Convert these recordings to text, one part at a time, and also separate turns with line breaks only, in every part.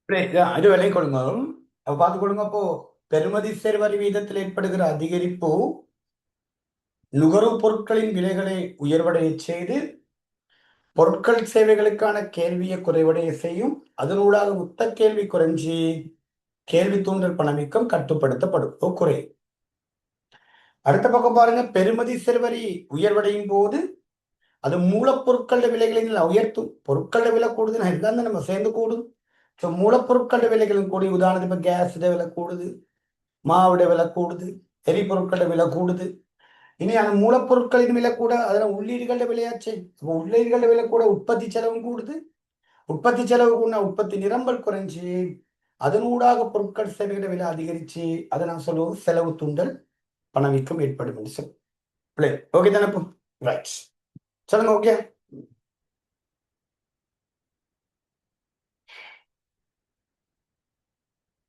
இது விலை கொடுங்க. பார்த்து கொடுங்க. அப்போ பெறுமதி சேர் வரி வீதத்தில் ஏற்படுகிற அதிகரிப்பு நுகர்வுப் பொருட்களின் விலைகளை உயர்வடைய செய்து பொருட்கள் சேவைகளுக்கான கேள்வியை குறைவடைய செய்யும். அதனூடாக மொத்த கேள்வி குறைஞ்சி கேள்வி தூண்டல் பணவீக்கம் கட்டுப்படுத்தப்படும் குறை. அடுத்த பக்கம் பாருங்க, பெறுமதி சேர் வரி உயர்வடையும் போது அது மூலப்பொருட்கள விலைகளை உயர்த்தும். பொருட்கள விலை கூடுதுன்னா எல்லாம் நம்ம சேர்ந்து கூடும். ஸோ மூலப்பொருட்கள விலைகளும் கூடி, உதாரணத்துக்கு இப்போ கேஸ் விலை கூடுது, மாவுட விலை கூடுது, எரிபொருட்கள விலை கூடுது. இனி அந்த மூலப்பொருட்களின் விலை கூட, அதில் உள்ளீடுகள விலையாச்சு. உள்ளீடுகள விலை கூட, உற்பத்தி செலவும் கூடுது. உற்பத்தி செலவு கூட உற்பத்தி நிரம்பல் குறைஞ்சி அதனூடாக பொருட்கள் சேவைகள விலை அதிகரிச்சு அதை நான் சொல்லுவோம் செலவு தூண்டல் பணவீக்கம் ஏற்படும் என்று சொல்லி. ஓகே தானே? ரைட், சொல்லுங்க. ஓகே,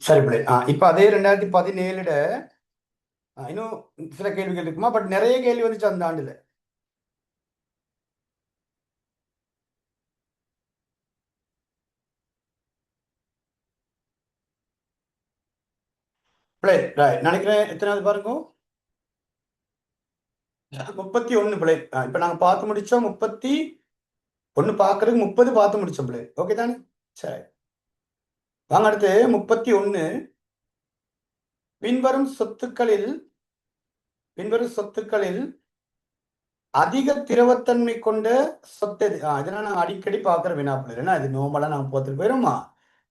சரி பிள்ளை. இப்ப அதே 2017 இன்னும் சில கேள்விகள் இருக்குமா? பட் நிறைய கேள்வி வந்துச்சு அந்த ஆண்டுல. பிள்ளை நினைக்கிறேன். எத்தனாவது பாருங்க? 31 பிள்ளை. இப்ப நாங்க பார்த்து முடிச்சோம் 31. பாக்குறதுக்கு 30 பார்த்து முடிச்சோம் பிள்ளை. ஓகே தானே? சரி, வாங்க அடுத்து 31. பின்வரும் சொத்துக்களில் பின்வரும் சொத்துக்களில் அதிக திரவத்தன்மை கொண்ட சொத்து எது? இதெல்லாம் நான் அடிக்கடி பார்க்குற வினாப்பிள்ளை. ஏன்னா இது நோம்பலாம் நாங்கள் பார்த்துட்டு போயிடுமா?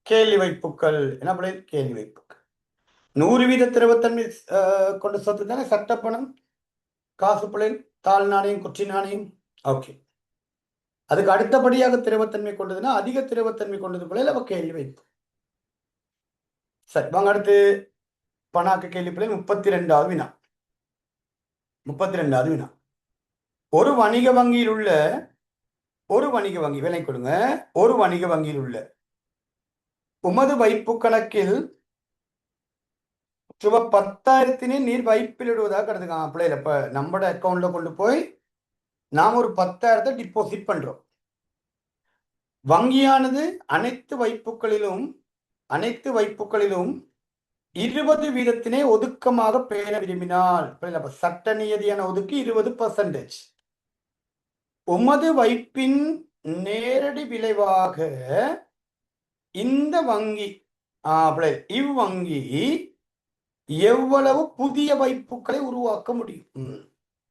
கேள்வி வைப்புக்கள் என்ன பிள்ளை? கேள்வி வைப்புக்கள். 100% திரவத்தன்மை கொண்ட சொத்து தானே சட்டப்பணம், காசு பிள்ளை, தாள் நாணயம், குச்சி நாணயம். ஓகே, அதுக்கு அடுத்தபடியாக திரவத்தன்மை கொண்டதுன்னா அதிக திரவத்தன்மை கொண்டது பிள்ளை அவ கேள்வி வைப்பு. சரி, வாங்க அடுத்து பணாக்கு கேள்வி பிள்ளை. 32வது வினா. 32வது வினா. ஒரு வணிக வங்கியில் உள்ள ஒரு வணிக வங்கி விலை கொடுங்க. ஒரு வணிக வங்கியில் உள்ள உமது வைப்பு கணக்கில் சுப 10,000 நீர் வைப்பில் இடுவதாக கருதுங்க பிள்ளைல. இப்ப நம்மட அக்கௌண்ட்ல கொண்டு போய் நாம் ஒரு 10,000 டிபாசிட் பண்றோம். வங்கியானது அனைத்து வைப்புகளிலும் 20% ஒதுக்கமாக பேண விரும்பினால், சட்ட நியதியான ஒதுக்கி 20%. உமது வைப்பின் நேரடி விளைவாக இந்த வங்கி இவ்வங்கி எவ்வளவு புதிய வைப்புகளை உருவாக்க முடியும்?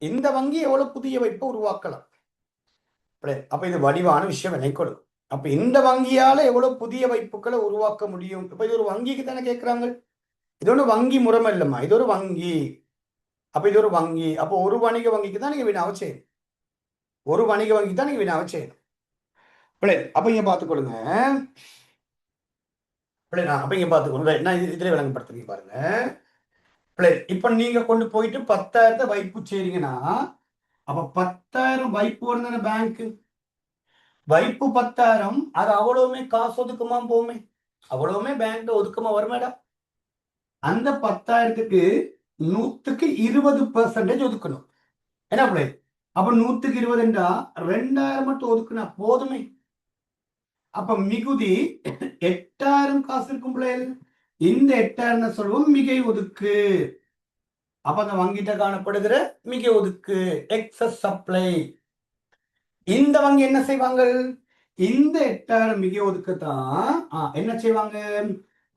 இந்த வங்கி எவ்வளவு புதிய வைப்பை உருவாக்கலாம்? அப்ப இது வடிவான விஷயம் நினைக்கணும். அப்ப இந்த வங்கியால எவ்வளவு புதிய வைப்புகளை உருவாக்க முடியும்? இப்ப இது ஒரு வங்கிக்கு தானே கேட்கிறாங்க. இது ஒண்ணு வங்கி முறைமை இல்லைம்மா, இது ஒரு வங்கி. அப்ப இது ஒரு வங்கி. அப்போ ஒரு வணிக வங்கிக்கு தான் நீங்க வினாவை செய்யணும். ஒரு வணிக வங்கிக்கு தான் நீங்க வினாவை செய்யணும். அப்ப இங்க பார்த்துக்கொள்ளுங்க. அப்ப இங்க பார்த்துக்கொள்ளுங்க. நான் இதுல விளங்கப்படுத்துறீங்க பாருங்க. இப்ப நீங்க கொண்டு போயிட்டு 10,000 வைப்பு செய்றீங்கன்னா, அப்ப 10,000 வைப்பு வருதுன்னு பேங்க் வைப்பு 10,000, அது அவ்வளவுமே காசு ஒதுக்கமா போமே, அவ்வளவுமே பேங்க்ல ஒதுக்கமா வருமேடா. அந்த 10,000க்கு 100க்கு 20% ஒதுக்கணும். என்ன பிள்ளை? அப்ப 100க்கு 20 2,000 மட்டும் ஒதுக்குனா போதுமே. அப்ப மிகுதி 8,000 காசு இருக்கும் பிள்ளைகள். இந்த 8,000 சொல்லுவோம் மிகை ஒதுக்கு. அப்ப அந்த வங்கிட்ட காணப்படுகிற மிகை ஒதுக்கு, எக்ஸஸ் சப்ளை. இந்த வங்கி என்ன செய்வாங்க? இந்த 8,000 மிகை ஒதுக்கத்தான் என்ன செய்வாங்க?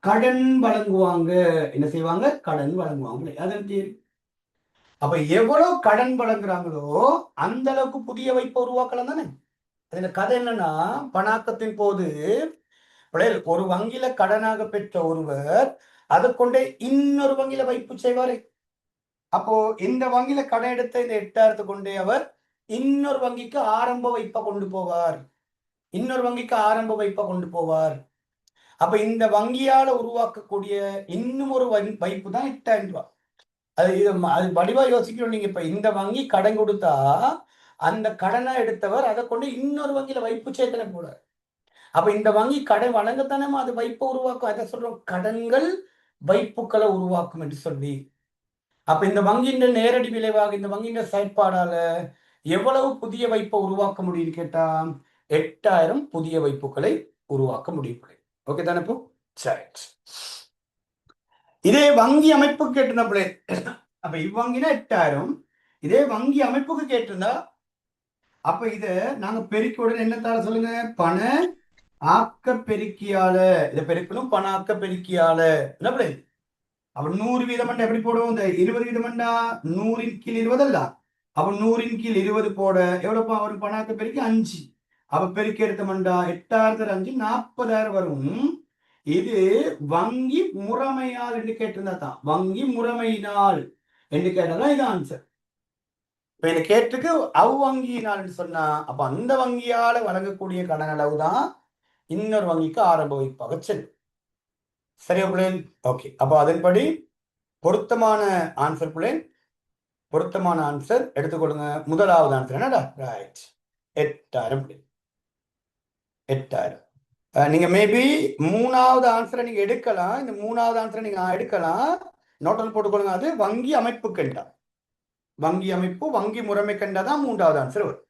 கடன் வழங்குவாங்க. என்ன செய்வாங்க? கடன் வழங்குவாங்க. அதன் தீர்வு. அப்ப எவ்வளவு கடன் வழங்குறாங்களோ அந்த அளவுக்கு புதிய வைப்பை உருவாக்கலாம் தானே. அதுல கதை என்னன்னா, பணாக்கத்தின் போது ஒரு வங்கியில கடனாக பெற்ற ஒருவர் அதை கொண்டே இன்னொரு வங்கியில வைப்பு செய்வாரு. அப்போ இந்த வங்கியில கடன் எடுத்த இந்த 8,000 கொண்டே அவர் இன்னொரு வங்கிக்கு ஆரம்ப வைப்பை கொண்டு போவார். இன்னொரு வங்கிக்கு ஆரம்ப வைப்பை கொண்டு போவார். அப்ப இந்த வங்கியால உருவாக்கக்கூடிய இன்னும் ஒரு வைப்பு தான் 8,000 ரூபாய். அது வடிவா யோசிக்கணும் நீங்க. இப்ப இந்த வங்கி கடன் கொடுத்தா அந்த கடனை எடுத்தவர் அதை கொண்டு இன்னொரு வங்கியில வைப்பு சேர்த்தன போல. அப்ப இந்த வங்கி கடன் வழங்கத்தானே அது வைப்பை உருவாக்கும். அதை சொல்றோம் கடன்கள் வைப்புக்களை உருவாக்கும் என்று சொல்லி. அப்ப இந்த வங்கியின் நேரடி விளைவாக இந்த வங்கியின் செயற்பாடால எவ்வளவு புதிய வைப்பை உருவாக்க முடியும்னு கேட்டா 8,000 புதிய வைப்புகளை உருவாக்க முடியும். ஓகே தானே? இப்போ சரி. இதே வங்கி அமைப்பு கேட்டிருந்தா பிள்ளை, அப்ப இவ்வங்கினா 8000, இதே வங்கி அமைப்புக்கு கேட்டிருந்தா அப்ப இத நாங்க பெருக்கி உடனே என்னத்தால சொல்லுங்க, பண ஆக்க பெருக்கியால. இதை பெருக்கணும் பண ஆக்க பெருக்கியால. என்ன பிள்ளை, அப்ப 100 வீதம் எப்படி போடுவோம், இந்த 20 வீதம் 100 ன் கீழ் 20 அல்ல, அப்ப 100 ன் கீழ் 20 போட எவ்வளவு வரும், பண ஆக்க பெருக்கி 5. அப்ப பெருக்கி எடுத்தோம்டா 8000 5 40,000 வரும். இது வங்கி முறைமையால் என்று கேட்டிருந்தா தான், வங்கி முறைமையினால் என்று கேட்டாதான் இது ஆன்சர். இப்ப என்ன கேட்டிருக்கு அவ்வங்கியினால் சொன்னா, அப்ப அந்த வங்கியால வழங்கக்கூடிய கடன் அளவு தான் இன்னொரு வங்கிக்கு ஆரம்ப வைப்பாக செல்லும். சரியா பிள்ளைகள்? ஓகே, அப்போ அதன்படி பொருத்தமான ஆன்சர் பிள்ளைகள், பொருத்தமான ஆன்சர் எடுத்துக்கொள்ளுங்க. முதலாவது ஆன்சர் என்னடா, ரைட், 8000 பிள்ளைகள், 8000. நீங்க மேபி மூணாவது ஆன்சரை நீங்க எடுக்கலாம், இந்த மூணாவது ஆன்சரை நீங்க எடுக்கலாம், நோட்டில் போட்டுக்கொள்ளுங்க. அது வங்கி அமைப்பு கண்டா, வங்கி அமைப்பு வங்கி முறைமை கண்டாதான் மூன்றாவது ஆன்சர் வரும்.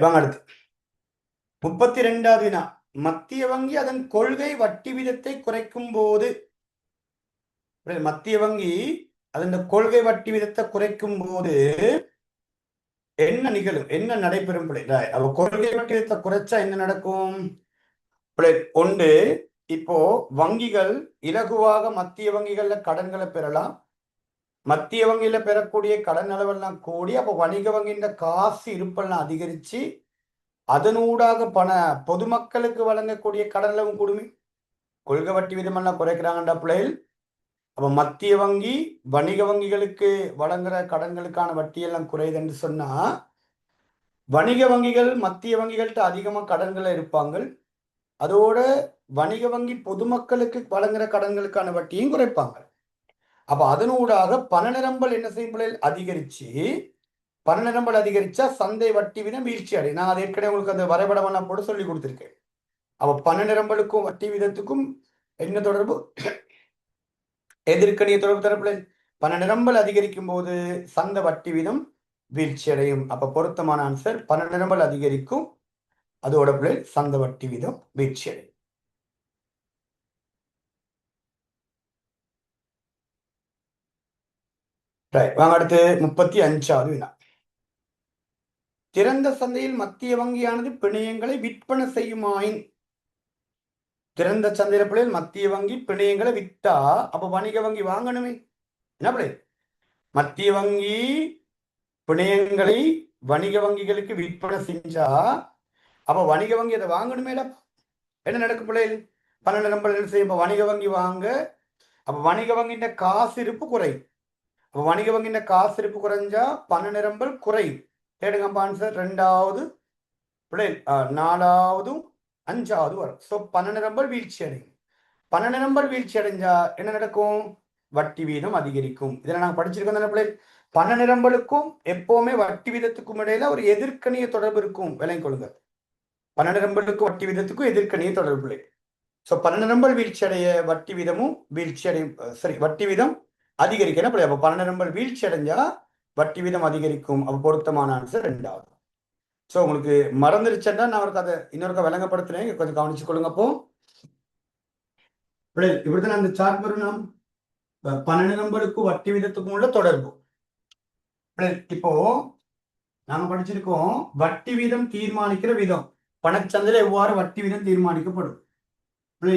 வாங்க அடுத்து 32வது வினா. மத்திய வங்கி அதன் கொள்கை வட்டி வீதத்தை குறைக்கும் போது, மத்திய வங்கி அதன் கொள்கை வட்டி வீதத்தை குறைக்கும் போது என்ன நிகழும், என்ன நடைபெறும் பிள்ளை? அவ கொள்கை வட்டி வீதத்தை குறைச்சா என்ன நடக்கும் பிள்ளை? ஒன்று, இப்போ வங்கிகள் இலகுவாக மத்திய வங்கிகள்ல கடன்களை பெறலாம். மத்திய வங்கியில பெறக்கூடிய கடன் அளவெல்லாம் கூடி, அப்போ வணிக வங்கியின் காசு இருப்பெல்லாம் அதிகரிச்சு அதனூடாக பொதுமக்களுக்கு வழங்கக்கூடிய கடன் அளவு கூடுமே. கொள்கை வட்டி விதமெல்லாம் குறைக்கிறாங்கண்டா பிள்ளைகள். அப்ப மத்திய வங்கி வணிக வங்கிகளுக்கு வழங்குற கடன்களுக்கான வட்டியெல்லாம் குறையுதுன்னு சொன்னா, வணிக வங்கிகள் மத்திய வங்கிகள்கிட்ட அதிகமா கடன்களை இருப்பாங்க, அதோட வணிக வங்கி பொதுமக்களுக்கு வழங்குற கடன்களுக்கான வட்டியும் குறைப்பாங்க. அப்ப அதனூடாக பண நிரம்பல் என்ன செய்யும் பிள்ளைகள், அதிகரிச்சு, பண நிரம்பல் அதிகரிச்சா சந்தை வட்டி வீதம் வீழ்ச்சி அடையும். நான் ஏற்கனவே உங்களுக்கு அந்த வரைபடம் போட்டு சொல்லி கொடுத்துருக்கேன். அப்ப பண நிரம்பலுக்கும் வட்டி வீதத்துக்கும் என்ன தொடர்பு, எதிர்க்கணிய தொடர்பு தரப்புல. பண நிரம்பல் அதிகரிக்கும் போது சந்தை வட்டி வீதம் வீழ்ச்சி அடையும். அப்ப பொருத்தமான ஆன்சர் பண நிரம்பல் அதிகரிக்கும், அதோட பிள்ளை சந்தை வட்டி வீதம் வீழ்ச்சி அடையும். வாங்க அடுத்து 35வது வினா. திறந்த சந்தையில் மத்திய வங்கியானது பிணையங்களை விற்பனை செய்யுமாயின், திறந்த சந்தையில பிள்ளைகள் மத்திய வங்கி பிணையங்களை வித்தா அப்ப வணிக வங்கி வாங்கணுமே. என்ன பிள்ளை, மத்திய வங்கி பிணையங்களை வணிக வங்கிகளுக்கு விற்பனை செஞ்சா அப்ப வணிக வங்கி அதை வாங்கணுமேல. என்ன நடக்கும் பிள்ளைகள், பண நிரம்பல் என்ன செய்யும், வணிக வங்கி வாங்க, அப்ப வணிக வங்கின்ற காசு இருப்பு குறையும். அப்ப வணிக வங்கின்ற காசு இருப்பு குறைஞ்சா பண நிரம்பல் குறையும். கேடுங்க ஆன்சர் ரெண்டாவது பிள்ளைகள், நாலாவதும் 5வது வரும். ஸோ பண நிரம்பல் வீழ்ச்சி அடையும். பண நிரம்பல் வீழ்ச்சி அடைஞ்சா என்ன நடக்கும், வட்டி வீதம் அதிகரிக்கும். இதில் நாங்கள் படிச்சிருக்கோம் தானே பிள்ளை. பண நிரம்பலுக்கும் எப்பவுமே வட்டி வீதத்துக்கும் இடையில ஒரு எதிர்க்கணிய தொடர்பு இருக்கும், விளங்கிக் கொள்ளுங்க. பண நிரம்பலுக்கும் வட்டி வீதத்துக்கும் எதிர்க்கணிய தொடர்பு இல்லை. ஸோ பண நிரம்பல் வீழ்ச்சி அடைய வட்டி வீதமும் வீழ்ச்சி அடையும், சரி வட்டி வீதம் அதிகரிக்கணும் பிள்ளை. அப்போ பண நிரம்பல் வீழ்ச்சி அடைஞ்சா வட்டி வீதம் அதிகரிக்கும். அப்போ பொருத்தமான ஆன்சர் 2வது. ஸோ உங்களுக்கு மறந்துருச்சேன்னா நான் அவருக்கு அதை இன்னொருக்கா விளங்கப்படுத்துறேன், கொஞ்சம் கவனிச்சு கொள்ளுங்க. அப்போ இப்படிதான் அந்த சார்ட் வரும், பண நிரம்பலுக்கும் வட்டி வீதத்துக்கும் உள்ள தொடர்பு. இப்போ நாங்க படிச்சிருக்கோம் வட்டி வீதம் தீர்மானிக்கிற விதம், பணச்சந்தையில எவ்வாறு வட்டி வீதம் தீர்மானிக்கப்படும்.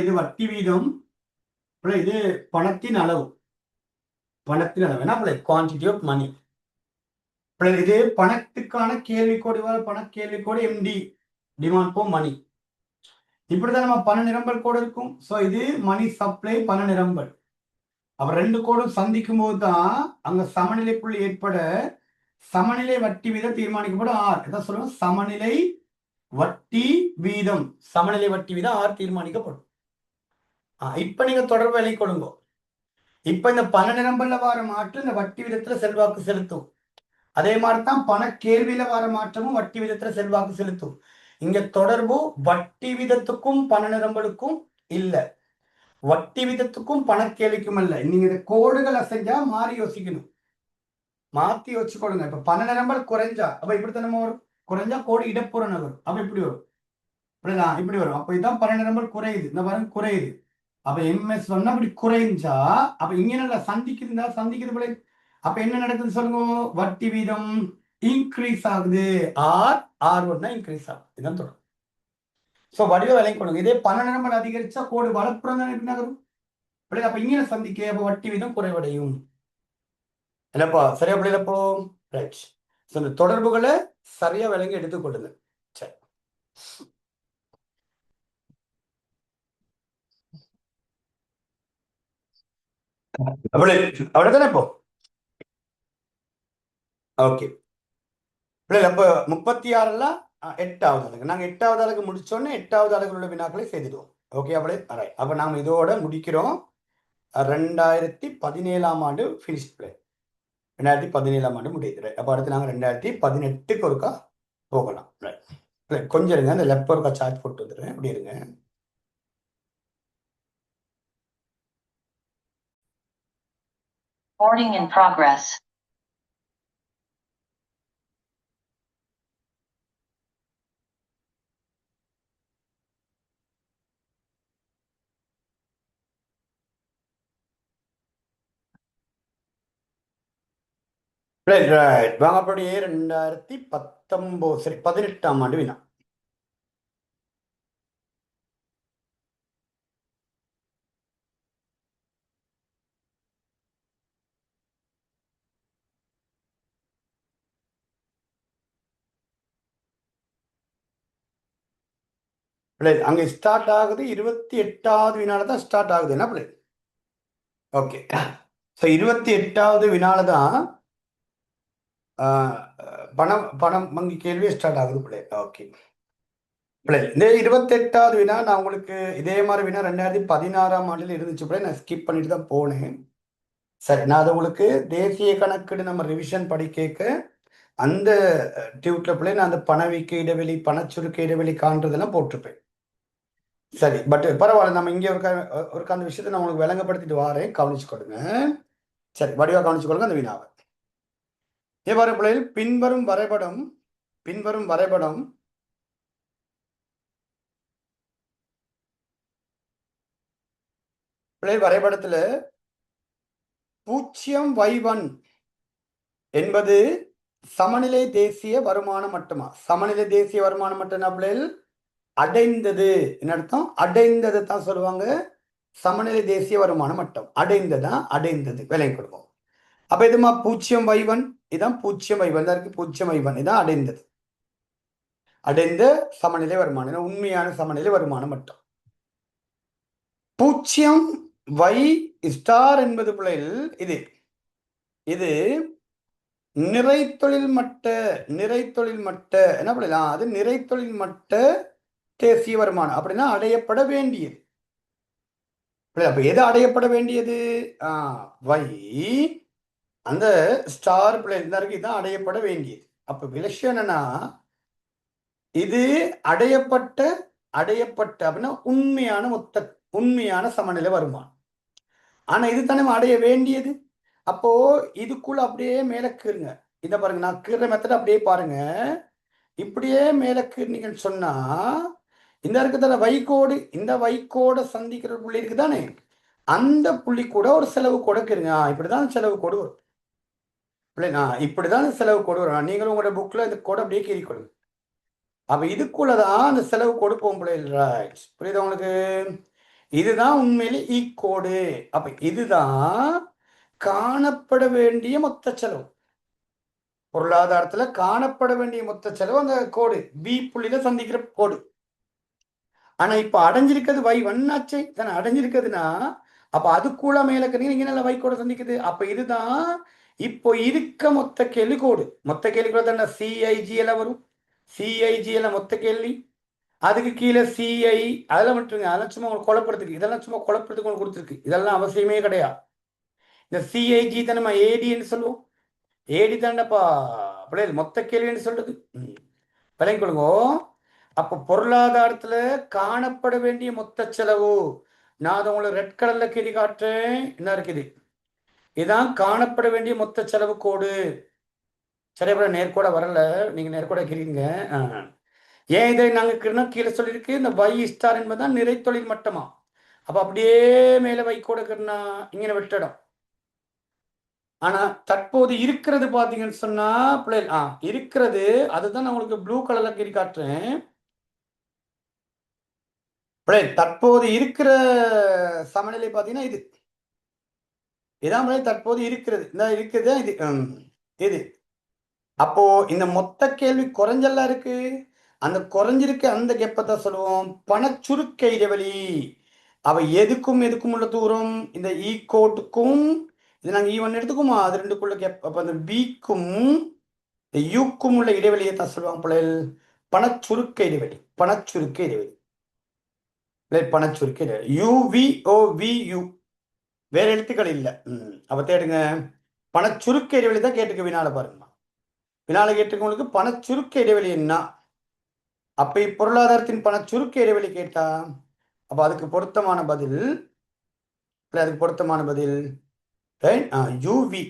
இது வட்டி வீதம், இது பணத்தின் அளவு, பணத்தின் அளவு என்ன, குவான்டிட்டி ஆஃப் மணி. இது பணத்துக்கான கேள்விக்கோடு, பண கேள்விக்கோடு எம்டி, டிமாண்ட் ஃபார் மணி. இப்படிதான் நம்ம பண நிரம்பல் கோடு இருக்கும். ஸோ இது மணி சப்ளை, பண நிரம்பல். அப்ப 2 கோடும் சந்திக்கும் போது தான் அங்க சமநிலை புள்ளி ஏற்பட சமநிலை வட்டி வீதம் தீர்மானிக்கப்படும். இதான் சொல்லுவோம் சமநிலை வட்டி வீதம், சமநிலை வட்டி வீதம் ஆர் தீர்மானிக்கப்படும். இப்ப நீங்க தொடர்பு விலை கொடுங்க. இப்ப இந்த பண நிரம்பல்ல வார மாற்றம் இந்த வட்டி விதத்துல செல்வாக்கு செலுத்தும். அதே மாதிரிதான் பண கேள்வியில வார மாற்றமும் வட்டி விதத்துல செல்வாக்கு செலுத்தும். இங்க தொடர்பு வட்டி விதத்துக்கும் பண நிரம்பலுக்கும் இல்ல, வட்டி விதத்துக்கும் பணக்கேள்விக்கும் இல்ல. நீங்க இந்த கோடுகளை செஞ்சா மாறி யோசிக்கணும், மாத்தி வச்சுக்கொள்ளுங்க. இப்ப பண நிரம்பல் குறைஞ்சா அப்ப இப்படித்தானே வரும், குறைஞ்சா கோடு இடப்புற நகரும், அப்ப இப்படி வரும், இப்படிதான் இப்படி வரும். அப்ப இதுதான் பண நிரம்பல் குறையுது, இந்த பாருங்க குறையுது. அப்ப எம்எஸ் சொன்னா அப்படி குறைஞ்சா அப்ப இங்க நல்லா சந்திக்குதுன்னா சந்திக்குது பிள்ளை. அப்ப என்ன நடக்குதுன்னு சொல்லுங்க, வட்டி வீதம் இன்க்ரீஸ் ஆகுது. ஆர் ஆர் ஒன்னா இன்க்ரீஸ் ஆகுது, இதுதான் தொடரும். ஸோ வடிவ விலை கொடுங்க. இதே பண நிரம்பல் அதிகரிச்சா கோடு வலப்புறம் தான் நகரும் பிள்ளை. அப்ப இங்கே சந்திக்க அப்ப வட்டி வீதம் குறைவடையும் இல்லப்பா, சரியா பிள்ளைப்போ? ரைட். ஸோ இந்த தொடர்புகளை சரியா விளங்கி எடுத்துக்கொள்ளுங்க. சரி, அப்படி அப்படித்தானே இப்போ? ஓகே பிள்ளை, அப்போ 36 8வது அலகு. நாங்கள் 8வது அலகு முடிச்சோன்னே 8வது அலகுள்ள வினாக்களை செய்துடுவோம். ஓகே அப்படி ரைட். அப்போ நாம் இதோட முடிக்கிறோம். 2017ஆம் ஆண்டு ஃபினிஷ் பிள்ளை, 2017ஆம் ஆண்டு முடியுது. அப்போ அடுத்து நாங்கள் 2018க்கு ஒருக்கா போகலாம். ரைட் பிள்ளை, கொஞ்சம் இருங்க, அந்த லெஃப்ட் ஒருக்கா சார்ஜ் போட்டு வந்துடுறேன், அப்படி இருங்க.
Recording in progress.
Right right வாங்க, அப்படியே 2019 சரி 18ஆம் ஆண்டு வினா. பிள்ளை அங்கே ஸ்டார்ட் ஆகுது 28வது வினால தான் ஸ்டார்ட் ஆகுது, என்ன பிள்ளை? ஓகே. ஸோ 28வது வினால தான் பணம் பணம் வங்கி கேள்வி ஸ்டார்ட் ஆகுது பிள்ளை. ஓகே பிள்ளை, இந்த 28வது வினா நான் உங்களுக்கு இதே மாதிரி வினா 2016ஆம் ஆண்டில் இருந்துச்சு பிள்ளை, நான் ஸ்கிப் பண்ணிட்டு தான் போனேன். சரி, நான் அது உங்களுக்கு தேசிய கணக்கீடு நம்ம ரிவிஷன் படி கேட்க அந்த டியூட்ல பிள்ளை நான் அந்த பணவீக்க இடைவெளி பணச்சுருக்க இடைவெளி காண்றதெல்லாம் போட்டிருப்பேன். சரி, பட் பரவாயில்ல, நம்ம இங்கே ஒரு அந்த விஷயத்தை நான் உங்களுக்கு விளங்கப்படுத்திட்டு வாரேன், கவனிச்சுக்கொடுங்க. சரி, வடிவா கவனிச்சுக்கொள்ளுங்க அந்த வினாவை. இவ்வாறு பிள்ளைகள் பின்வரும் வரைபடம் பிள்ளை வரைபடத்துல 0y1 என்பது சமநிலை தேசிய வருமான மட்டமா? சமநிலை தேசிய வருமான மட்டம் பிள்ளைகள் அடைந்தது, என்ன அர்த்தம்? அடைந்தது தான் சொல்லுவாங்க சமநிலை தேசிய வருமான மட்டம். அடைந்ததா, அடைந்தது விலை கொடுப்போம். அப்ப இதுமா 0y1, இதான் 0y1 இருக்கு, 0y1 இதான் அடைந்தது, அடைந்த சமநிலை வருமானம், உண்மையான சமநிலை வருமானம் மட்டம். 0y ஸ்டார் என்பது பிள்ளைகள் இது இது நிறைத்தொழில் மட்ட என்ன பண்ணலாம், அது நிறைத்தொழில் மட்ட தேசிய வருமானம் அப்படின்னா அடையப்பட வேண்டியது. அப்ப எது அடையப்பட வேண்டியது? வை அந்த ஸ்டார் பிள்ளை தான் அடையப்பட வேண்டியது. அப்ப விலட்சம் என்னன்னா, இது அடையப்பட்ட அப்படின்னா உண்மையான சமநிலை வருமானம். ஆனா இது தானே அடைய வேண்டியது. அப்போ இதுக்குள்ள அப்படியே மேல கீறுங்க. இத பாருங்க, நான் கீற மெத்தட் அப்படியே பாருங்க. இப்படியே மேல கீறினீங்கன்னு சொன்னா இந்த இருக்குதான வைகோடு, இந்த வைகோட சந்திக்கிற புள்ளி இருக்குதானே, அந்த புள்ளி கூட ஒரு செலவு கொடுக்குறீங்க. இப்படிதான் செலவு கோடு வரும். இல்லைண்ணா, இப்படிதான் செலவு கோடு வரும். நீங்களும் உங்களோட புக்ல இந்த கோடை அப்படியே கீறி கொடுங்க. அப்ப இதுக்குள்ளதான் அந்த செலவு கொடுப்போம் பிள்ளைகள். புரியுதா உங்களுக்கு? இதுதான் உண்மையிலே கோடு. அப்ப இதுதான் காணப்பட வேண்டிய மொத்த செலவு. பொருளாதாரத்துல காணப்பட வேண்டிய மொத்த செலவு அந்த கோடு பி புள்ளியில சந்திக்கிற கோடு. ஆனா இப்ப அடைஞ்சிருக்கிறது வை வண்ணாச்சை தானே அடைஞ்சிருக்குதுன்னா, அப்ப அதுக்குள்ள மேல நீங்க நல்லா வைக்கோட சந்திக்குது. அப்ப இதுதான் இப்போ இருக்க மொத்த கேள்வி கோடு. மொத்த கேள்வி கூட தானே சிஐஜிஎல வரும். சிஐஜிஎல மொத்த கேள்வி, அதுக்கு கீழே சிஐ, அதெல்லாம் விட்டுருங்க, அதெல்லாம் சும்மா உங்களுக்கு குழப்பறதுக்கு, இதெல்லாம் சும்மா குழப்பறதுக்கு உங்களுக்கு கொடுத்துருக்கு, இதெல்லாம் அவசியமே கிடையாது. இந்த சிஐஜி தான் நம்ம ஏடின்னு சொல்லுவோம். ஏடி தானப்பா பிள்ளைகள் மொத்த கேள்வின்னு சொல்றது. விளங்கி கொடுங்க. அப்போ பொருளாதாரத்துல காணப்பட வேண்டிய மொத்த செலவு, நான் அதை உங்களுக்கு ரெட் கலர்ல கிரி காட்டுறேன். என்ன இருக்குது? இதான் காணப்பட வேண்டிய மொத்த செலவு கோடு. சரி, அப்புறம் நேர்கோட வரல, நீங்க நேர்கோட இருக்கிறீங்க. ஏன் இதை நாங்க கீழே சொல்லியிருக்கு, இந்த வை ஸ்டார் என்பதுதான் நிறை தொழில் மட்டமா. அப்ப அப்படியே மேல வைக்கோடுக்கிறனா இங்கே வெற்றிடம். ஆனா தற்போது இருக்கிறது பாத்தீங்கன்னு சொன்னா பிள்ளைகள் இருக்கிறது, அதுதான் நான் உங்களுக்கு ப்ளூ கலர்ல கீறி காட்டுறேன். பிள்ளைகள் தற்போது இருக்கிற சமநிலை பாத்தீங்கன்னா இது இதான் பிள்ளைகள் தற்போது இருக்கிறது. இந்த இருக்குது இது இது. அப்போ இந்த மொத்த கேள்வி குறைஞ்செல்லாம் இருக்கு. அந்த குறைஞ்சிருக்க அந்த கெப்பத்தை சொல்லுவோம் பணச்சுருக்க இடைவெளி. அவ எதுக்கும் எதுக்கும் உள்ள தூரம், இந்த ஈகோட்டுக்கும் இது நாங்கள் ஈவன் எடுத்துக்குமா, அது ரெண்டுக்குள்ள கேப். அப்போ அந்த பிக்கும் யூக்கும் உள்ள இடைவெளியை தான் சொல்லுவாங்க பிள்ளைகள் பணச்சுருக்க இடைவெளி. பணச்சுருக்க இடைவெளி பணச்சுருக்க இடைவெளி யுவிஓவியு, வேற எழுத்துக்கள் இல்லை. அப்ப தேடுங்க, பணச்சுருக்க இடைவெளி தான் கேட்டுக்க வினால பாருங்க. வினால கேட்டுக்கவங்களுக்கு பணச்சுருக்க இடைவெளி என்ன. அப்ப இப்பொருளாதாரத்தின் பணச்சுருக்க இடைவெளி கேட்டா அப்ப அதுக்கு பொருத்தமான பதில் யூவி.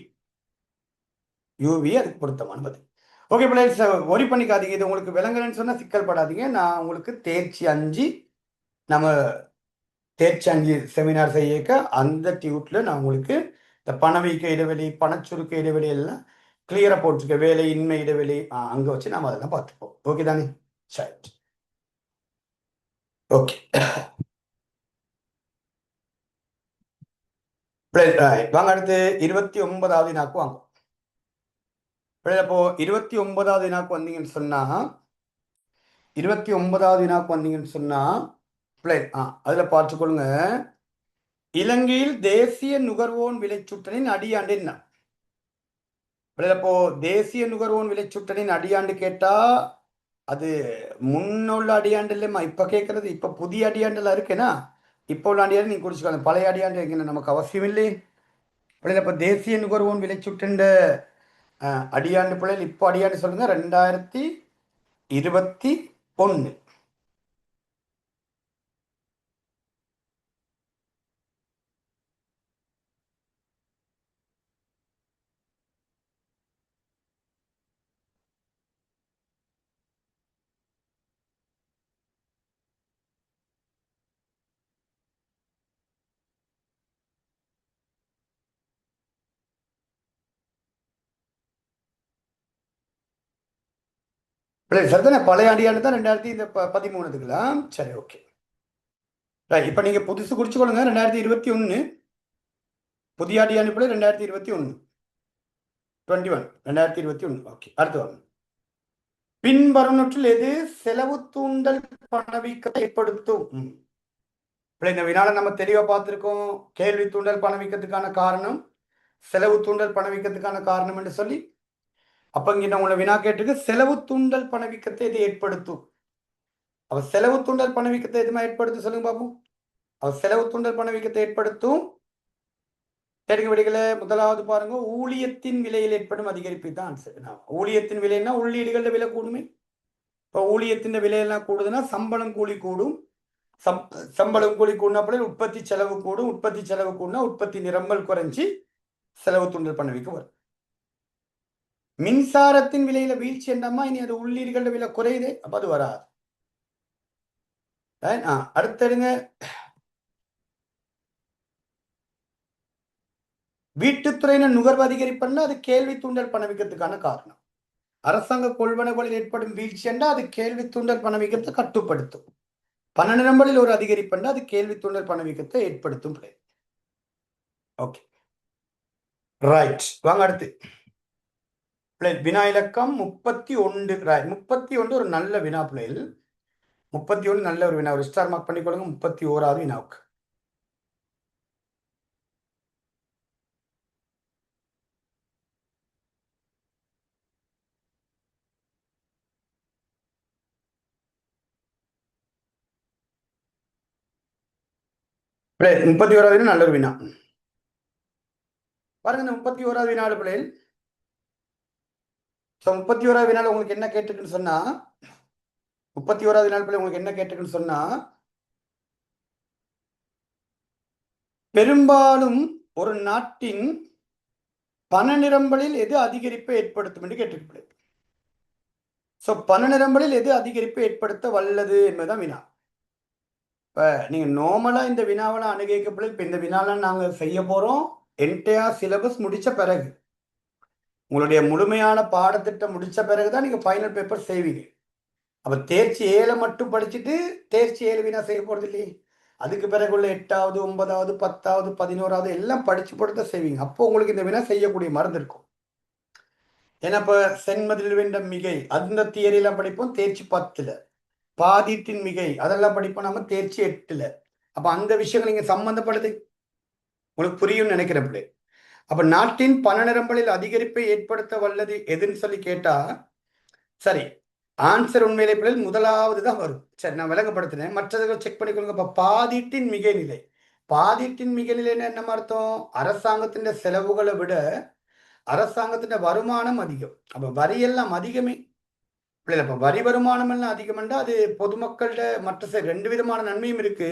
அதுக்கு பொருத்தமான பதில். ஓகே பிள்ளைஸ், ஒரி பண்ணிக்காதீங்க. இது உங்களுக்கு விளங்கலன்னு சொன்னா சிக்கல் படாதீங்க. நான் உங்களுக்கு நம்ம தேர்ச்சி 5 செமினார் செய்யக்க அந்த டியூட்ல நான் உங்களுக்கு இந்த பணவீக்க இடைவெளி, பணச்சுருக்க இடைவெளி எல்லாம் கிளியரா போட்டிருக்க. வேலை இன்மை இடைவெளி அங்க வச்சு நாம அதெல்லாம் பார்த்துப்போம். ஓகே தானே? சரி, ஓகே. வாங்க அடுத்து 29வது வினாக்கு வாங்க. அப்போ 29வது வினாக்கு வந்தீங்கன்னு சொன்னா 29வது வினாக்கு வந்தீங்கன்னு சொன்னா அதுல பார்த்துக்கொள்ளுங்க. இலங்கையில் தேசிய நுகர்வோன் விலைச்சுட்டனின் அடியாண்டு என்ன? அப்போ தேசிய நுகர்வோன் விலைச்சுட்டனின் அடியாண்டு கேட்டா அது முன்னுள்ள அடியாண்டு இல்லைம்மா, இப்ப கேட்கறது. இப்ப புதிய அடியாண்டுல இருக்குன்னா இப்போ உள்ள அடியாண்டு நீங்க குடிச்சுக்கலாம். பழைய அடியாண்டு எங்க நமக்கு அவசியம் இல்லை. இப்ப தேசிய நுகர்வோன் விலைச்சுட்ட அடியாண்டு பிள்ளைகள் இப்போ அடியாண்டு சொல்லுங்க 2021. சரிதானே? பழைய ஆண்டியாண்டு தான் 2013க்குங்களா? சரி, ஓகே. இப்ப நீங்க புதுசு குறிச்சுக்கொள்ளுங்க 2021. புதிய ஆண்டியாண்டு பிள்ளை 2021. 2021. ஓகே, அடுத்து வாங்க. பின்வருவனவற்றில் எது செலவு தூண்டல் பணவீக்கத்தை ஏற்படுத்தும்? இந்த வினால நம்ம தெளிவா பார்த்திருக்கோம். கேள்வி தூண்டல் பணவீக்கத்துக்கான காரணம், செலவு தூண்டல் பணவீக்கத்துக்கான காரணம் என்று சொல்லி. அப்ப இங்க உங்களை வினா கேட்டிருக்கு, செலவு தூண்டல் பணவீக்கத்தை இது ஏற்படுத்தும். அவ செலவு தூண்டல் பணவீக்கத்தை எதுமா ஏற்படுத்தும் சொல்லுங்க பாப்போம். அவ செலவு தூண்டல் பணவீக்கத்தை ஏற்படுத்தும். தேடுங்க விடைகளை. முதலாவது பாருங்க, ஊழியத்தின் விலையில் ஏற்படும் அதிகரிப்பு தான் ஆன்சர். ஊழியத்தின் விலைன்னா உள்ளீடுகள விலை கூடுமே. இப்போ ஊழியத்தின் விலையெல்லாம் கூடுதுன்னா சம்பளம் கூலி கூடும். சம்பளம் கூலி கூடினா உற்பத்தி செலவு கூடும். உற்பத்தி செலவு கூடுனா உற்பத்தி நிரம்பல் குறைஞ்சி செலவு தூண்டல் பணவீக்கம் வரும். மின்சாரத்தின் விலையில வீழ்ச்சி என்னமா, இனி அது உள்ளீடுகள விலை குறையுது, அப்ப அது வராது. அடுத்தடுங்க, வீட்டுத்துறையினர் நுகர்வு அதிகரிப்புன்னா அது கேள்வி தூண்டல் பணவீக்கத்துக்கான காரணம். அரசாங்க கொள்வனவுகளில் ஏற்படும் வீழ்ச்சி என்றால் அது கேள்வி தூண்டல் பணவீக்கத்தை கட்டுப்படுத்தும். பண நிரம்பலில் ஒரு அதிகரிப்பு என்றால் அது கேள்வி தூண்டல் பணவீக்கத்தை ஏற்படுத்தும். Okay, right. வாங்க அடுத்து வினா இலக்கம் 31. 31 ஒரு நல்ல வினா பிள்ளைகள். 31 நல்ல ஒரு வினா. ஒரு ஸ்டார் மார்க் பண்ணிக்கொள்ளுங்க 31வது வினாவுக்கு. பிள்ளை 31வது நல்ல ஒரு வினா. பாருங்க, இந்த 31வது வினாடு பிள்ளைகள். 31வது வினால உங்களுக்கு என்ன கேட்டுக்குன்னு சொன்னா, 31வது நாள் பிள்ளை உங்களுக்கு என்ன கேட்டுக்குன்னு சொன்னா, பெரும்பாலும் ஒரு நாட்டின் பண நிரம்பலில் எது அதிகரிப்பை ஏற்படுத்தும் என்று கேட்டிருக்கிறது. ஸோ பண நிரம்பலில் எது அதிகரிப்பை ஏற்படுத்த வல்லது என்பதுதான் வினா. இப்போ நீங்கள் நார்மலாக இந்த வினாவெல்லாம் அணுகிக்கப்படும். இப்போ இந்த வினாலாம் நாங்கள் செய்ய போகிறோம் என்டையர் சிலபஸ் முடித்த பிறகு, உங்களுடைய முழுமையான பாடத்திட்டம் முடித்த பிறகு தான் நீங்கள் ஃபைனல் பேப்பர் செய்வீங்க. அப்போ தேர்ச்சி 7 மட்டும் படிச்சுட்டு தேர்ச்சி 7 வினா செய்ய போகிறது இல்லையே. அதுக்கு பிறகு உள்ள 8வது 9வது 10வது 11வது எல்லாம் படித்து போட்டு தான் செய்வீங்க. அப்போ உங்களுக்கு இந்த வினா செய்யக்கூடிய மருந்து இருக்கும். ஏன்னா இப்போ சென்மதில் வேண்ட மிகை அந்த தியரியெல்லாம் படிப்போம் தேர்ச்சி 10ல். பாதீட்டின் மிகை அதெல்லாம் படிப்போம் நம்ம தேர்ச்சி 8ல். அப்போ அந்த விஷயங்கள் நீங்கள் சம்மந்தப்படுது உங்களுக்கு புரியும் நினைக்கிறப்படி. அப்போ நாட்டின் பண நிரம்பலில் அதிகரிப்பை ஏற்படுத்த வல்லது எதுன்னு சொல்லி கேட்டா, சரி ஆன்சர் உண்மையிலே பிள்ளைகள் முதலாவது தான் வரும். சரி நான் விளங்கப்படுத்தினேன், மற்றதுகள் செக் பண்ணிக்கொள்ளுங்க. இப்போ பாதீட்டின் மிகை நிலை. பாதீட்டின் மிகை நிலைன்னு என்ன அர்த்தம்? அரசாங்கத்தின் செலவுகளை விட அரசாங்கத்தின் வருமானம் அதிகம். அப்போ வரியெல்லாம் அதிகமே பிள்ளைகள். அப்போ வரி வருமானம் எல்லாம் அதிகம்னா அது பொதுமக்கள்கிட்ட மற்ற 2 விதமான நன்மையும் இருக்கு.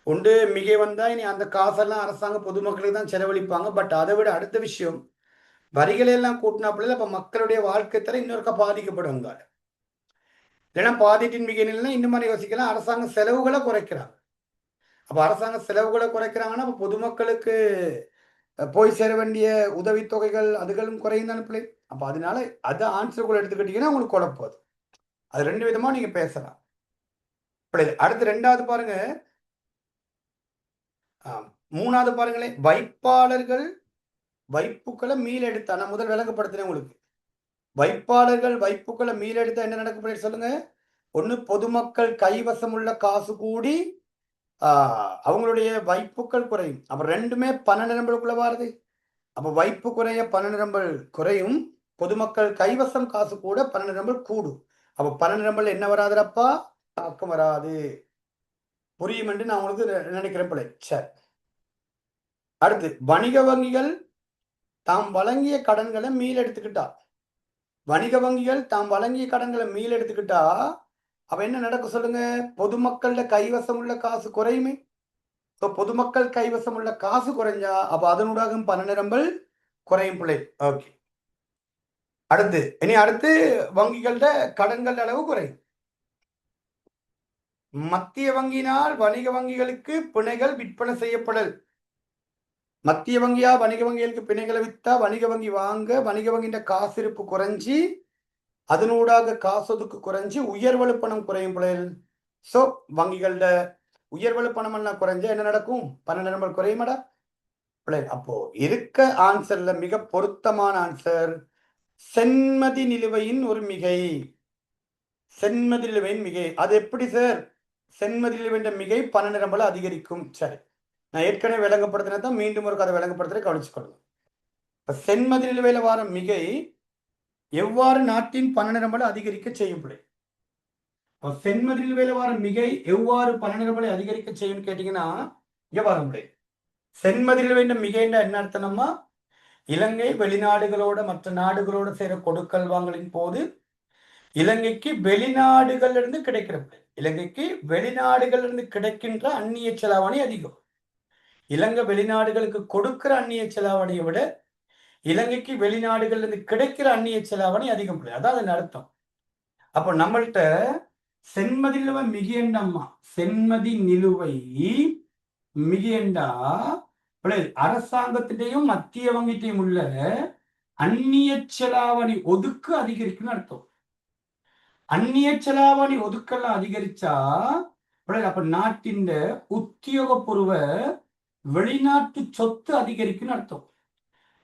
ஒன்று மிகை வந்தா இனி அந்த காசெல்லாம் அரசாங்கம் பொதுமக்களுக்கு தான் செலவழிப்பாங்க. பட் அதை விட அடுத்த விஷயம், வரிகளை எல்லாம் கூட்டினா பிள்ளைகள் அப்போ மக்களுடைய வாழ்க்கை தர இன்னொருக்கா பாதிக்கப்படுவாங்க. இல்லைன்னா பாதிட்டின் மிகை நிலைனா இந்த மாதிரி யோசிக்கலாம், அரசாங்க செலவுகளை குறைக்கிறாங்க. அப்போ அரசாங்க செலவுகளை குறைக்கிறாங்கன்னா அப்போ பொதுமக்களுக்கு போய் சேர வேண்டிய உதவித்தொகைகள் அதுகளும் குறையும் தானே பிள்ளை. அப்போ அதனால அதை ஆன்சருக்குள்ள எடுத்துக்கிட்டீங்கன்னா உங்களுக்கு குழப்பம். அது 2 விதமா நீங்க பேசலாம் பிள்ளை. அடுத்து 2வது பாருங்க, 3வது பாருங்களேன், வைப்பாளர்கள் வைப்புக்களை மீளெடுத்தா. நான் முதல் விளங்கப்படுத்துறேன் உங்களுக்கு. வைப்பாளர்கள் வைப்புக்களை மீளெடுத்தா என்ன நடக்கும் சொல்லுங்க. ஒன்று பொதுமக்கள் கைவசம் உள்ள காசு கூடி அவங்களுடைய வைப்புக்கள் குறையும். அப்ப 2மே பண நிரம்பலுக்குள்ள வாருது. அப்ப வைப்பு குறைய பண நிரம்பல் குறையும், பொதுமக்கள் கைவசம் காசு கூட பண நிரம்பல் கூடும். அப்ப பண நிரம்பல் என்ன வராதுப்பா? தாக்கம் வராது. புரியும் என்று நான் உங்களுக்கு நினைக்கிறேன் பிள்ளை. சரி, அடுத்து வணிக வங்கிகள் தாம் வழங்கிய கடன்களை மீளெடுத்துக்கிட்டா. வணிக வங்கிகள் தாம் வழங்கிய கடன்களை மீளெடுத்துக்கிட்டா அப்ப என்ன நடக்கும் சொல்லுங்க. பொதுமக்கள கைவசம் உள்ள காசு குறையுமே. பொதுமக்கள் கைவசம் உள்ள காசு குறைஞ்சா அப்ப அதனூடாக பண நிரம்பல் குறையும் பிள்ளை. ஓகே, அடுத்து வங்கிகள கடன்கள் அளவு குறையும். மத்திய வங்கியினால் வணிக வங்கிகளுக்கு பிணைகள் விற்பனை செய்யப்படல். மத்திய வங்கியா வணிக வங்கிகளுக்கு பிணைகளை வித்தா வணிக வங்கி வாங்க வணிக வங்கியின் காசு இருப்பு குறைஞ்சி அதனூடாக காசொதுக்கு குறைஞ்சி உயர்வலு பணம் குறையும் பிள்ளைகள். ஸோ வங்கிகள உயர்வலு பணம் எல்லாம் குறைஞ்சா என்ன நடக்கும்? பண நிரம்பல் குறையுமாடா பிள்ளைகள். அப்போ இருக்க ஆன்சர்ல மிக பொருத்தமான ஆன்சர் சென்மதி நிலுவையின் ஒரு மிகை. சென்மதி நிலுவையின் மிகை அது எப்படி சார்? சென்மதி நிலுவையின் மிகை பண நிரம்பல அதிகரிக்கும். சரி, நான் ஏற்கனவே விளங்கப்படுத்தினதான் மீண்டும் ஒரு கதை விளங்கப்படுத்துறதை கவனிச்சுக்கொள்ளுங்க. இப்ப சென்மதி நிலுவையில வார மிகை எவ்வாறு நாட்டின் பண நிரம்பலை அதிகரிக்க செய்யும் பிள்ளை. சென்மதி நிலுவையில வார மிகை எவ்வாறு பண நிரம்பலை அதிகரிக்க செய்யும் கேட்டீங்கன்னா இங்க வர முடியும். சென்மதி நிலுவையின் மிகைன்னா என்ன அர்த்தம்னா, இலங்கை வெளிநாடுகளோட மற்ற நாடுகளோட செய்யற கொடுக்கல் வாங்கலின் போது இலங்கைக்கு வெளிநாடுகள்ல இருந்து கிடைக்கிறது. இலங்கைக்கு வெளிநாடுகள்ல இருந்து கிடைக்கின்ற அந்நிய செலாவணி அதிகம். இலங்கை வெளிநாடுகளுக்கு கொடுக்கிற அந்நிய செலாவணியை விட இலங்கைக்கு வெளிநாடுகள்ல இருந்து கிடைக்கிற அந்நிய செலாவணி அதிகம். அதான் அதன் அர்த்தம். அப்ப நம்மள்கிட்ட சென்மதி நிலுவை மிகையண்டம்மா. சென்மதி நிலுவை மிகையண்டா அரசாங்கத்திட்டையும் மத்திய வங்கிட்டையும் உள்ள அந்நிய செலாவணி ஒதுக்கு அதிகரிக்குன்னு அர்த்தம். அந்நிய செலாவணி ஒதுக்கெல்லாம் அதிகரிச்சா அப்ப நாட்டின் உத்தியோகபூர்வ வெளிநாட்டு சொத்து அதிகரிக்குன்னு அர்த்தம்.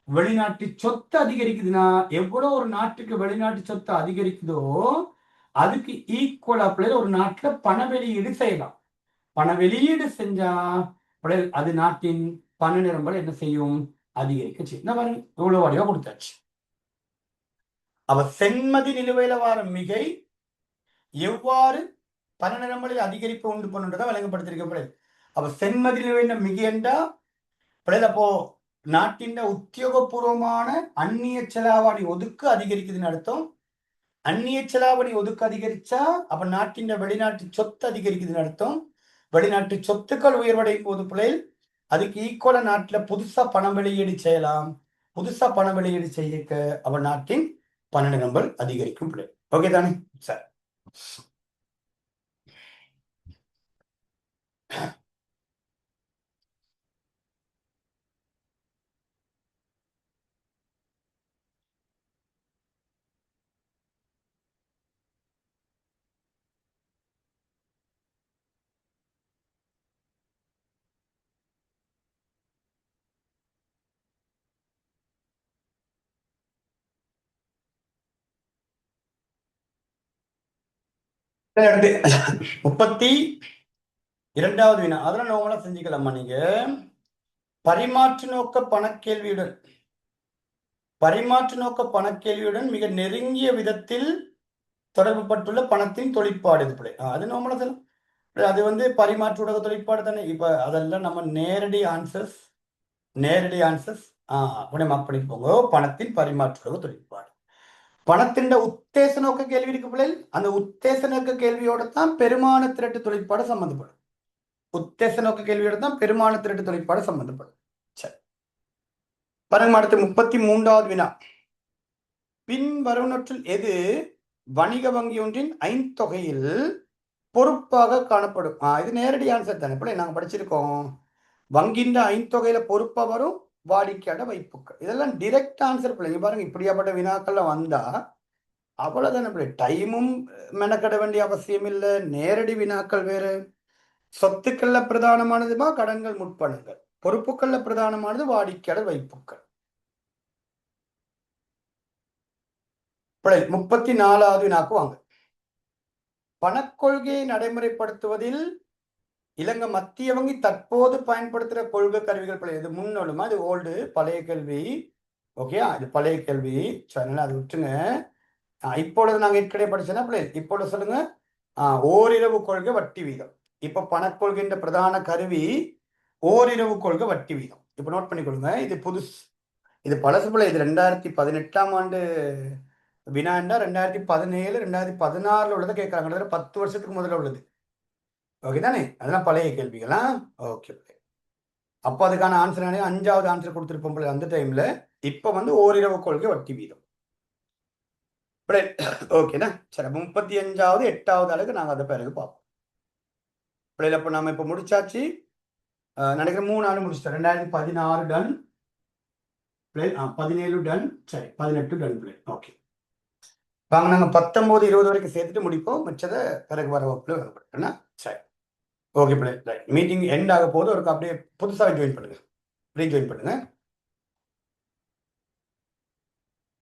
வெளிநாட்டு சொத்து அதிகரிக்குதுன்னா எவ்வளவு ஒரு நாட்டுக்கு வெளிநாட்டு சொத்து அதிகரிக்குதோ அதுக்கு ஈக்குவலா ஒரு நாட்டுல பண வெளியீடு செய்யலாம். பண வெளியீடு செஞ்சா அது நாட்டின் பண நிரம்பல் என்ன செய்யும்? அதிகரிக்க செய்யும். இவ்வளவு வடிவா கொடுத்தாச்சு. அவ சென்மதி நிலுவையில வார மிகை எவ்வாறு பண நிரம்பலில் அதிகரிப்பு உண்டு பண்ணுன்றதை வழங்கப்படுத்திருக்க. அப்ப சென்மதி நிலுவையின மிகை என்றா அப்போ நாட்டின் உத்தியோகபூர்வமான அந்நிய செலாவணி ஒதுக்கு அதிகரிக்குதுன்னு அர்த்தம். அந்நிய செலாவணி ஒதுக்கு அதிகரிச்சா அப்ப நாட்டின் வெளிநாட்டு சொத்து அதிகரிக்குதுன்னு அர்த்தம். வெளிநாட்டு சொத்துக்கள் உயர்வடையும் போது பிள்ளைகள் அதுக்கு ஈக்குவலா நாட்டுல புதுசா பணம் வெளியீடு செய்யலாம். புதுசா பணம் வெளியீடு செய்ய அவன் நாட்டின் பன்னெண்டு நம்பர் அதிகரிக்கும் பிள்ளை. ஓகே தானே சார்? அடுத்து 32வது வினா. அதெல்லாம் நார்மலா செஞ்சுக்கலாமா நீங்க? பரிமாற்று நோக்க பணக்கேள்வியுடன் மிக நெருங்கிய விதத்தில் தொடர்பு பட்டுள்ள பணத்தின் தொழிற்பாடு இது பிள்ளை. அது நார்மலா தான். அது வந்து பரிமாற்று ஊடக தொழிற்பாடு தானே. இப்ப அதெல்லாம் நம்ம நேரடி ஆன்சர்ஸ் அப்படியே மார்க் பண்ணி போங்க. பணத்தின் பரிமாற்று ஊடக தொழிற்பாடு. பணத்தின் உத்தேச நோக்க கேள்வி இருக்கு பிள்ளை. அந்த உத்தேச நோக்க கேள்வியோட தான் பெருமான திரட்டு தொழிற்பாடு சம்பந்தப்படும். உத்தேச நோக்க கேள்வியோட தான் பெருமான திரட்டு தொழிற்பாடு சம்பந்தப்படும். சரி, பாருங்க அடுத்து 33வது வினா. பின் வருவனற்றில் எது வணிக வங்கி ஒன்றின் ஐந்தொகையில் பொறுப்பாக காணப்படும்? இது நேரடி ஆன்சர் தானே பிள்ளை, நாங்க படிச்சிருக்கோம். வங்கின்ற ஐந்தொகையில பொறுப்பா வரும் வாடிக்கையாளர் வைப்புக்கள். இதெல்லாம் டிரெக்ட் ஆன்சர் பிள்ளைங்க. பாருங்க, இப்படியாப்பட்ட வினாக்கள்லாம் வந்தா அவ்வளவுதானே பிள்ளை. டைமும் மெனக்கட வேண்டிய அவசியம் இல்லை. நேரடி வினாக்கள் வேறு. சொத்துக்கள்ல பிரதானமானதுமா கடன்கள் முற்பணங்கள். பொறுப்புகள்ல பிரதானமானது வாடிக்கையாளர் வைப்புக்கள். பிள்ளை 34வது வினாக்கு வாங்க. பணக்கொள்கையை நடைமுறைப்படுத்துவதில் இலங்கை மத்திய வங்கி தற்போது பயன்படுத்துகிற கொள்கை கருவிகள் பிள்ளை. இது முன்னோடுமா, இது ஓல்டு பழைய கேள்வி. ஓகே, இது பழைய கேள்வி. அதனால அது விட்டுருங்க. இப்பொழுது நாங்கள் ஏற்கனவே படிச்சோன்னா பிள்ளை, இப்பொழுது சொல்லுங்க. ஓரிரவு கொள்கை வட்டி வீதம். இப்ப பணக்கொள்கைன்ற பிரதான கருவி ஓரிரவு கொள்கை வட்டி வீதம். இப்ப நோட் பண்ணி கொடுங்க. இது புதுசு, இது பழசு பிள்ளை. இது 2018ஆம் ஆண்டு வினாண்டா 2017 2016 உள்ளதை கேட்கறாங்க. 10 வருஷத்துக்கு முதல்ல உள்ளது. ஓகே தானே? அதெல்லாம் பழைய கேள்விகளா? ஓகே. அப்போ அதுக்கான ஆன்சர் 5வது ஆன்சர் கொடுத்துருப்போம் பிள்ளை அந்த டைம்ல. இப்ப வந்து ஓரிரவு கொள்கை வட்டி வீதம். ஓகேண்ணா, சரி. 35வது 8வது அளவுக்கு நாங்கள் அதை பிறகு பார்ப்போம் பிள்ளைல. இப்போ நம்ம இப்போ முடிச்சாச்சு நினைக்கிறேன். 3 நாள் முடிச்சிட்டோம். 2016 டன் பிள்ளை, 17 டன், சரி 18 டன் பிள்ளை. ஓகே, வாங்க நாங்கள் 19 20 வரைக்கும் சேர்த்துட்டு முடிப்போம். மிச்சதை பிறகு வர வகுப்புல வரப்படுறேன்னா. சரி, ஓகே பிள்ளை. மீட்டிங் எண்ட் ஆக போது ஒரு அப்படியே புதுசாக ஜாயின் பண்ணுங்க, ரீஜாயின் பண்ணுங்க.